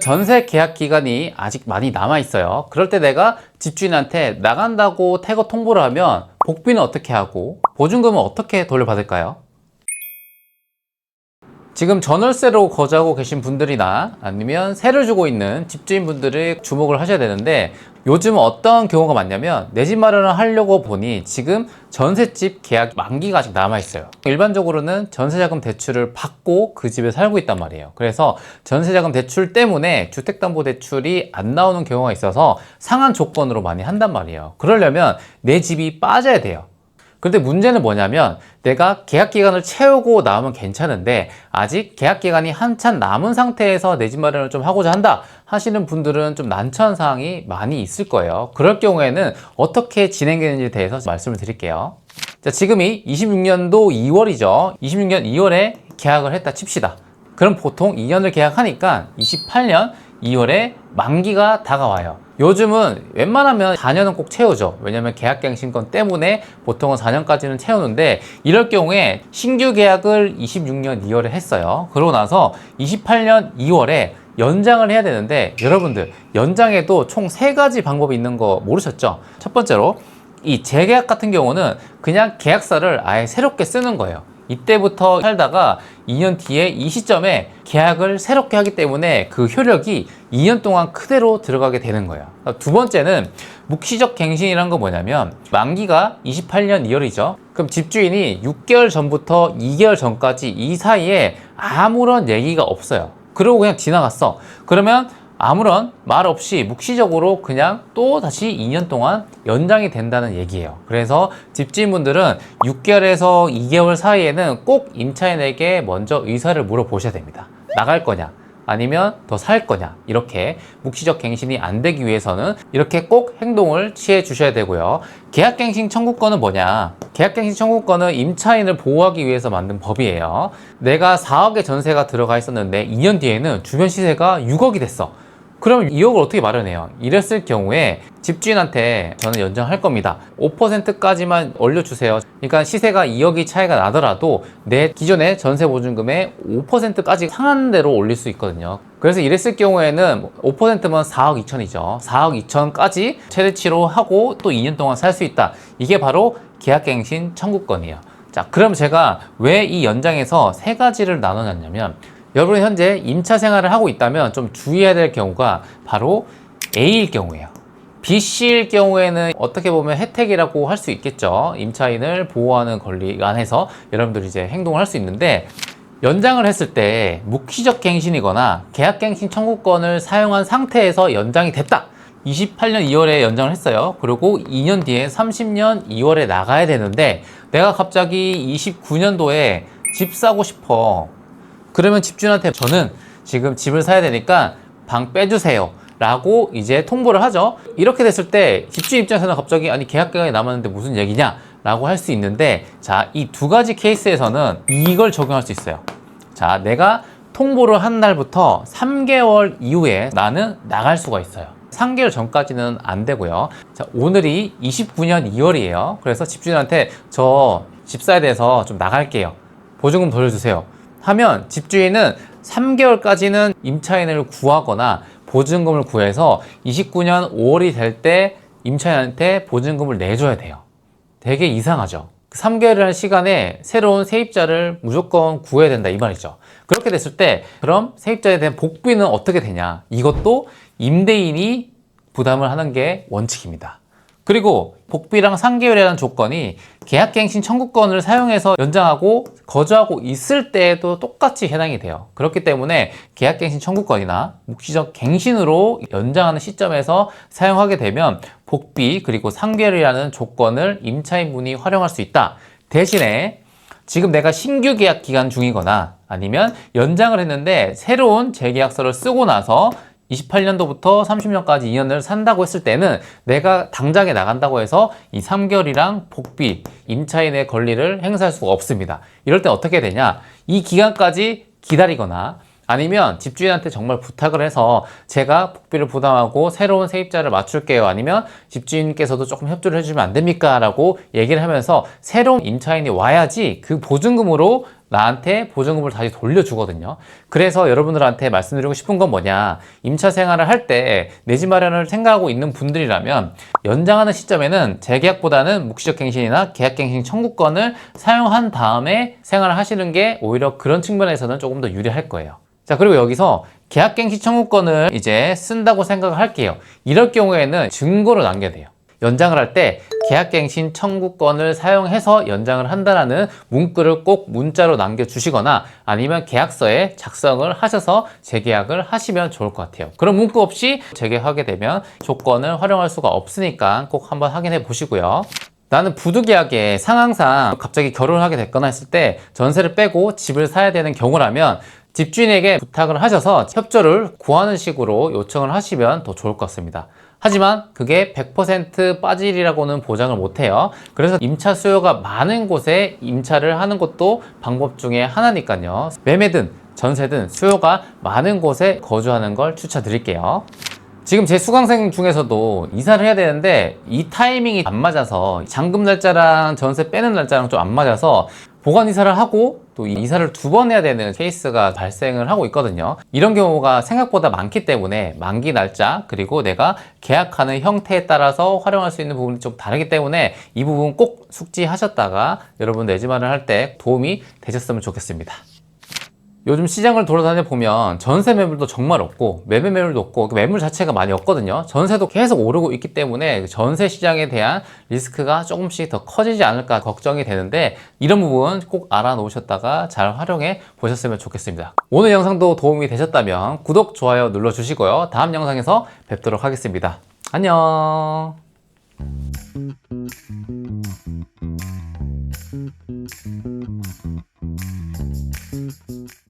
전세 계약 기간이 아직 많이 남아 있어요. 그럴 때 내가 집주인한테 나간다고 태거 통보를 하면 복비는 어떻게 하고 보증금은 어떻게 돌려받을까요? 지금 전월세로 거주하고 계신 분들이나 아니면 세를 주고 있는 집주인분들이 주목을 하셔야 되는데, 요즘 어떤 경우가 많냐면 내 집 마련을 하려고 보니 지금 전셋집 계약 만기가 아직 남아있어요. 일반적으로는 전세자금 대출을 받고 그 집에 살고 있단 말이에요. 그래서 전세자금 대출 때문에 주택담보대출이 안 나오는 경우가 있어서 상한 조건으로 많이 한단 말이에요. 그러려면 내 집이 빠져야 돼요. 그런데 문제는 뭐냐면 내가 계약기간을 채우고 나오면 괜찮은데 아직 계약기간이 한참 남은 상태에서 내 집 마련을 좀 하고자 한다 하시는 분들은 좀 난처한 사항이 많이 있을 거예요. 그럴 경우에는 어떻게 진행되는지에 대해서 말씀을 드릴게요. 자, 지금이 26년도 2월이죠. 26년 2월에 계약을 했다 칩시다. 그럼 보통 2년을 계약하니까 28년 2월에 만기가 다가와요. 요즘은 웬만하면 4년은 꼭 채우죠. 왜냐면 계약갱신권 때문에 보통은 4년까지는 채우는데, 이럴 경우에 신규 계약을 26년 2월에 했어요. 그러고 나서 28년 2월에 연장을 해야 되는데, 여러분들 연장에도 총 3가지 방법이 있는 거 모르셨죠? 첫 번째로 이 재계약 같은 경우는 그냥 계약서를 아예 새롭게 쓰는 거예요. 이때부터 살다가 2년 뒤에 이 시점에 계약을 새롭게 하기 때문에 그 효력이 2년 동안 그대로 들어가게 되는 거예요. 두 번째는 묵시적 갱신이란 거 뭐냐면, 만기가 28년 2월이죠. 그럼 집주인이 6개월 전부터 2개월 전까지 이 사이에 아무런 얘기가 없어요. 그러고 그냥 지나갔어. 그러면 아무런 말 없이 묵시적으로 그냥 또 다시 2년 동안 연장이 된다는 얘기예요. 그래서 집주인분들은 6개월에서 2개월 사이에는 꼭 임차인에게 먼저 의사를 물어보셔야 됩니다. 나갈 거냐, 아니면 더 살 거냐, 이렇게 묵시적 갱신이 안 되기 위해서는 이렇게 꼭 행동을 취해 주셔야 되고요. 계약갱신 청구권은 뭐냐? 계약갱신 청구권은 임차인을 보호하기 위해서 만든 법이에요. 내가 4억의 전세가 들어가 있었는데 2년 뒤에는 주변 시세가 6억이 됐어. 그럼 2억을 어떻게 마련해요? 이랬을 경우에 집주인한테 저는 연장할 겁니다. 5%까지만 올려주세요. 그러니까 시세가 2억이 차이가 나더라도 내 기존의 전세 보증금의 5%까지 상한 대로 올릴 수 있거든요. 그래서 이랬을 경우에는 5%면 4억 2천이죠. 4억 2천까지 최대치로 하고 또 2년 동안 살 수 있다. 이게 바로 계약갱신 청구권이에요. 자, 그럼 제가 왜 이 연장에서 3가지를 나눠놨냐면, 여러분 현재 임차 생활을 하고 있다면 좀 주의해야 될 경우가 바로 A일 경우예요. B씨일 경우에는 어떻게 보면 혜택이라고 할 수 있겠죠. 임차인을 보호하는 권리 안에서 여러분들이 이제 행동을 할 수 있는데, 연장을 했을 때 묵시적 갱신이거나 계약갱신 청구권을 사용한 상태에서 연장이 됐다. 28년 2월에 연장을 했어요. 그리고 2년 뒤에 30년 2월에 나가야 되는데 내가 갑자기 29년도에 집 사고 싶어. 그러면 집주인한테 저는 지금 집을 사야 되니까 방 빼주세요 라고 이제 통보를 하죠. 이렇게 됐을 때 집주인 입장에서는 갑자기 아니 계약기간이 남았는데 무슨 얘기냐 라고 할 수 있는데, 자, 이 2가지 케이스에서는 이걸 적용할 수 있어요. 자, 내가 통보를 한 날부터 3개월 이후에 나는 나갈 수가 있어요. 3개월 전까지는 안 되고요. 자, 오늘이 29년 2월이에요. 그래서 집주인한테 저 집 사야 돼서 좀 나갈게요. 보증금 돌려주세요. 하면 집주인은 3개월까지는 임차인을 구하거나 보증금을 구해서 29년 5월이 될 때 임차인한테 보증금을 내줘야 돼요. 되게 이상하죠. 3개월이라는 시간에 새로운 세입자를 무조건 구해야 된다 이 말이죠. 그렇게 됐을 때 그럼 세입자에 대한 복비는 어떻게 되냐? 이것도 임대인이 부담을 하는 게 원칙입니다. 그리고 복비랑 3개월이라는 조건이 계약갱신 청구권을 사용해서 연장하고 거주하고 있을 때에도 똑같이 해당이 돼요. 그렇기 때문에 계약갱신 청구권이나 묵시적 갱신으로 연장하는 시점에서 사용하게 되면 복비 그리고 3개월이라는 조건을 임차인분이 활용할 수 있다. 대신에 지금 내가 신규 계약 기간 중이거나 아니면 연장을 했는데 새로운 재계약서를 쓰고 나서 28년도부터 30년까지 2년을 산다고 했을 때는 내가 당장에 나간다고 해서 이 3개월이랑 복비, 임차인의 권리를 행사할 수가 없습니다. 이럴 때 어떻게 되냐? 이 기간까지 기다리거나 아니면 집주인한테 정말 부탁을 해서 제가 복비를 부담하고 새로운 세입자를 맞출게요. 아니면 집주인께서도 조금 협조를 해주면 안 됩니까? 라고 얘기를 하면서 새로운 임차인이 와야지 그 보증금으로 나한테 보증금을 다시 돌려주거든요. 그래서 여러분들한테 말씀드리고 싶은 건 뭐냐, 임차 생활을 할 때 내 집 마련을 생각하고 있는 분들이라면 연장하는 시점에는 재계약보다는 묵시적 갱신이나 계약갱신 청구권을 사용한 다음에 생활을 하시는 게 오히려 그런 측면에서는 조금 더 유리할 거예요. 자, 그리고 여기서 계약갱신 청구권을 이제 쓴다고 생각을 할게요. 이럴 경우에는 증거를 남겨야 돼요. 연장을 할 때 계약갱신 청구권을 사용해서 연장을 한다라는 문구를 꼭 문자로 남겨주시거나 아니면 계약서에 작성을 하셔서 재계약을 하시면 좋을 것 같아요. 그런 문구 없이 재계약하게 되면 조건을 활용할 수가 없으니까 꼭 한번 확인해 보시고요. 나는 부득이하게 상황상 갑자기 결혼을 하게 됐거나 했을 때 전세를 빼고 집을 사야 되는 경우라면 집주인에게 부탁을 하셔서 협조를 구하는 식으로 요청을 하시면 더 좋을 것 같습니다. 하지만 그게 100% 빠지리라고는 보장을 못해요. 그래서 임차 수요가 많은 곳에 임차를 하는 것도 방법 중에 하나니까요. 매매든 전세든 수요가 많은 곳에 거주하는 걸 추천드릴게요. 지금 제 수강생 중에서도 이사를 해야 되는데 이 타이밍이 안 맞아서 잔금 날짜랑 전세 빼는 날짜랑 좀 안 맞아서 보관 이사를 하고 또 이사를 2번 해야 되는 케이스가 발생을 하고 있거든요. 이런 경우가 생각보다 많기 때문에 만기 날짜 그리고 내가 계약하는 형태에 따라서 활용할 수 있는 부분이 좀 다르기 때문에 이 부분 꼭 숙지하셨다가 여러분 내 집 마련을 할 때 도움이 되셨으면 좋겠습니다. 요즘 시장을 돌아다녀 보면 전세 매물도 정말 없고 매매 매물도 없고 매물 자체가 많이 없거든요. 전세도 계속 오르고 있기 때문에 전세 시장에 대한 리스크가 조금씩 더 커지지 않을까 걱정이 되는데 이런 부분 꼭 알아놓으셨다가 잘 활용해 보셨으면 좋겠습니다. 오늘 영상도 도움이 되셨다면 구독, 좋아요 눌러주시고요. 다음 영상에서 뵙도록 하겠습니다. 안녕.